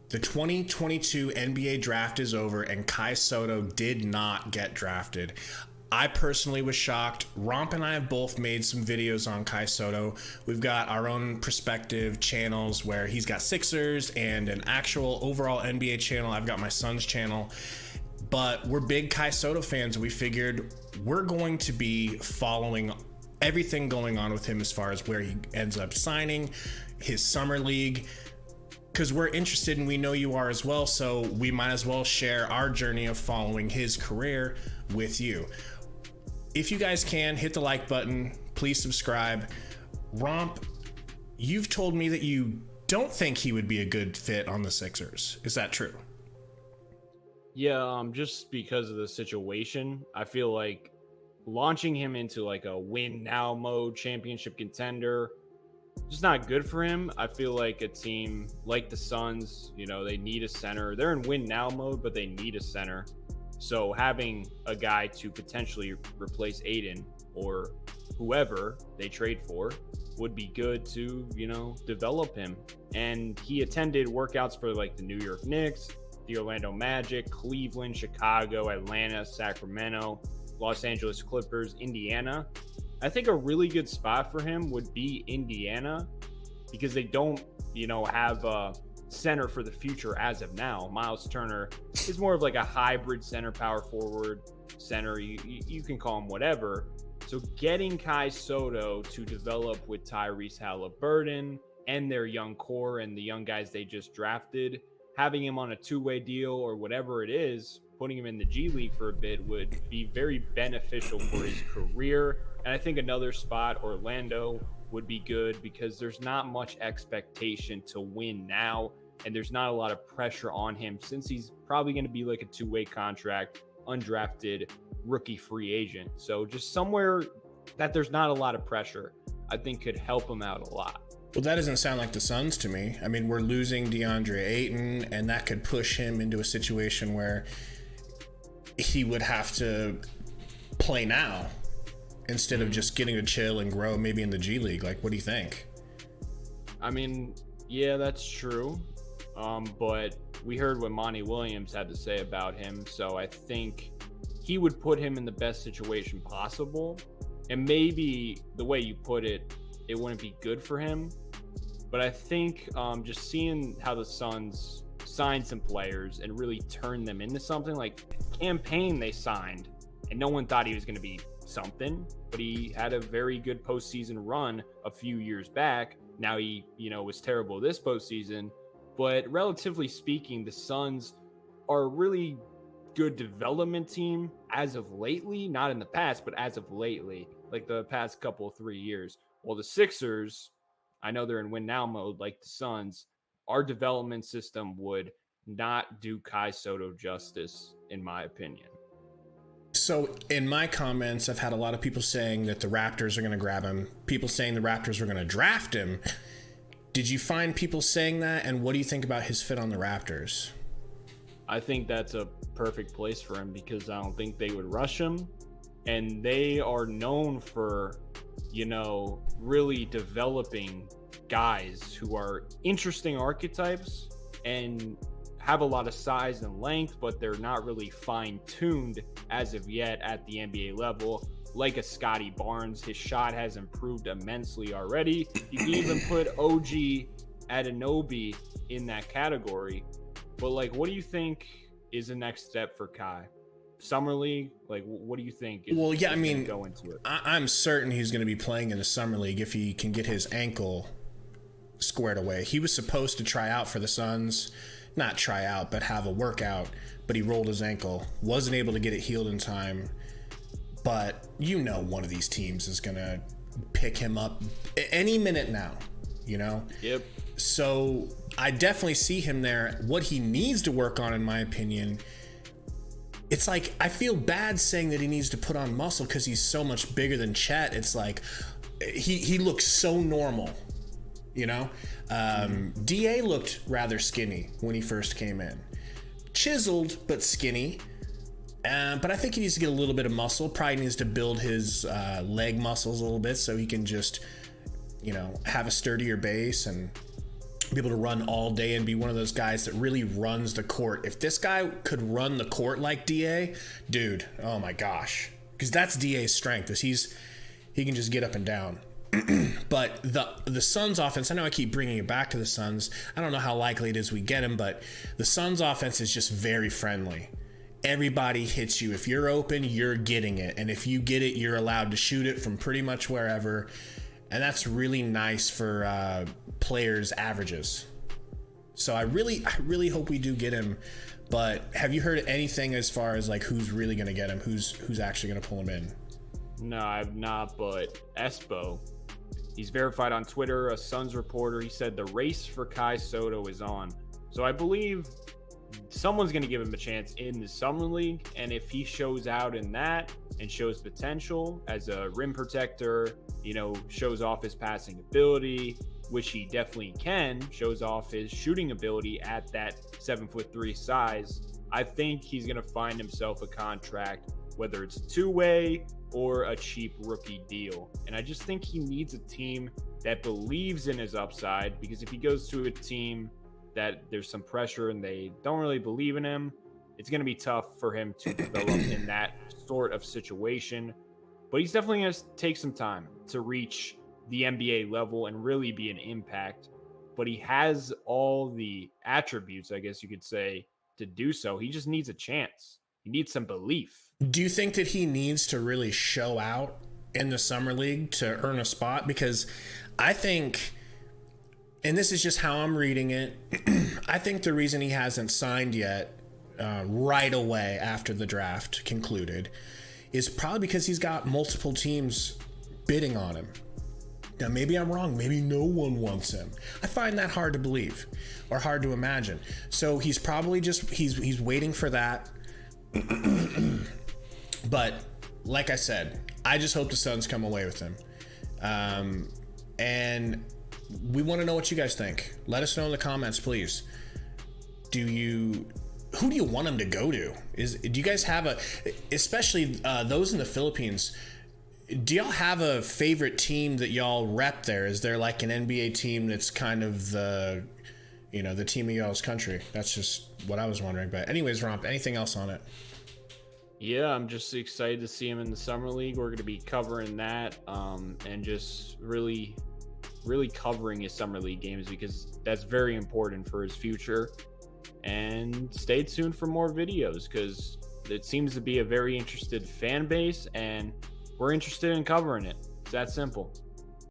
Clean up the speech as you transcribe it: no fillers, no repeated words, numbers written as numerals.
The 2022 NBA draft is over, and Kai Sotto did not get drafted. I personally was shocked. Romp and I have both made some videos on Kai Sotto. We've got our own perspective channels where he's got Sixers and an actual overall NBA channel. I've got my son's channel. But we're big Kai Sotto fans. We figured we're going to be following everything going on with him as far as where he ends up signing, his summer league, because we're interested and we know you are as well, so we might as well share our journey of following his career with you. If you guys can, hit the like button, please subscribe. Romp, you've told me that you don't think he would be a good fit on the Sixers. Is that true? Yeah, just because of the situation, I feel like launching him into like a win now mode, championship contender, just not good for him. I feel like a team like the Suns, they need a center. They're in win now mode, but they need a center. So having a guy to potentially replace Aiden or whoever they trade for would be good to, develop him. And he attended workouts for like the New York Knicks, the Orlando Magic, Cleveland, Chicago, Atlanta, Sacramento, Los Angeles Clippers, Indiana. I think a really good spot for him would be Indiana because they don't, have a center for the future as of now. Miles Turner is more of like a hybrid center, power forward center. You can call him whatever. So getting Kai Sotto to develop with Tyrese Halliburton and their young core and the young guys they just drafted, having him on a two-way deal or whatever it is, putting him in the G League for a bit would be very beneficial for his career. And I think another spot, Orlando, would be good because there's not much expectation to win now. And there's not a lot of pressure on him since he's probably going to be like a two-way contract, undrafted rookie free agent. So just somewhere that there's not a lot of pressure, I think could help him out a lot. Well, that doesn't sound like the Suns to me. I mean, we're losing DeAndre Ayton, and that could push him into a situation where he would have to play now instead of just getting to chill and grow maybe in the G League. Like, what do you think? I mean, yeah, that's true. But we heard what Monty Williams had to say about him. So I think he would put him in the best situation possible. And maybe the way you put it, it wouldn't be good for him. But I think just seeing how the Suns signed some players and really turned them into something, like Campaign they signed, and no one thought he was going to be something, but he had a very good postseason run a few years back. Now he, was terrible this postseason, but relatively speaking, the Suns are a really good development team as of lately, not in the past, but as of lately, like the past couple, 3 years. Well, the Sixers, I know they're in win now mode like the Suns. Our development system would not do Kai Sotto justice, in my opinion. So in my comments, I've had a lot of people saying that the Raptors are going to grab him, people saying the Raptors are going to draft him. Did you find people saying that? And what do you think about his fit on the Raptors? I think that's a perfect place for him because I don't think they would rush him. And they are known for, really developing guys who are interesting archetypes and have a lot of size and length, but they're not really fine-tuned as of yet at the NBA level. Like a Scotty Barnes, his shot has improved immensely already. You can even put OG Anunoby in that category. But what do you think is the next step for Kai? Summer League? What do you think? Well, yeah, I mean, go into it? I'm certain he's going to be playing in the Summer League if he can get his ankle squared away. He was supposed to try out for the Suns. Not try out, but have a workout, but he rolled his ankle, wasn't able to get it healed in time. But one of these teams is gonna pick him up any minute now, Yep. So I definitely see him there. What he needs to work on, in my opinion, it's like I feel bad saying that he needs to put on muscle because he's so much bigger than Chet. It's like he looks so normal, DA looked rather skinny when he first came in. Chiseled, but skinny. But I think he needs to get a little bit of muscle. Probably needs to build his leg muscles a little bit so he can just, have a sturdier base. And be able to run all day and be one of those guys that really runs the court. If this guy could run the court like DA, dude, oh my gosh. Because that's DA's strength, is he can just get up and down. But the Suns offense, I know I keep bringing it back to the Suns. I don't know how likely it is we get him, but the Suns offense is just very friendly. Everybody hits you. If you're open, you're getting it. And if you get it, you're allowed to shoot it from pretty much wherever. And that's really nice for players' averages. So I really hope we do get him. But have you heard anything as far as like who's really going to get him? Who's actually going to pull him in? No, I've not, but Espo, he's verified on Twitter, a Suns reporter. He said the race for Kai Sotto is on. So I believe someone's going to give him a chance in the Summer League. And if he shows out in that and shows potential as a rim protector, shows off his passing ability, which he definitely can, shows off his shooting ability at that 7'3" size, I think he's going to find himself a contract, whether it's two-way or a cheap rookie deal. And I just think he needs a team that believes in his upside, because if he goes to a team that there's some pressure and they don't really believe in him, it's going to be tough for him to develop in that sort of situation. But he's definitely going to take some time to reach the NBA level and really be an impact. But he has all the attributes, I guess you could say, to do so. He just needs a chance. He needs some belief. Do you think that he needs to really show out in the Summer League to earn a spot? Because I think, and this is just how I'm reading it, I think the reason he hasn't signed yet right away after the draft concluded is probably because he's got multiple teams bidding on him. Now, maybe I'm wrong. Maybe no one wants him. I find that hard to believe or hard to imagine. So he's probably just, he's waiting for that. But like I said, I just hope the Suns come away with him. And we want to know what you guys think. Let us know in the comments, please. Who do you want him to go to? Do you guys have especially those in the Philippines, do y'all have a favorite team that y'all rep there? Is there like an NBA team that's kind of the team of y'all's country? That's just what I was wondering. But anyways, Romp, anything else on it? Yeah, I'm just excited to see him in the Summer League. We're going to be covering that and just really covering his Summer League games, because that's very important for his future. And stay tuned for more videos, because it seems to be a very interested fan base, and we're interested in covering it. It's that simple.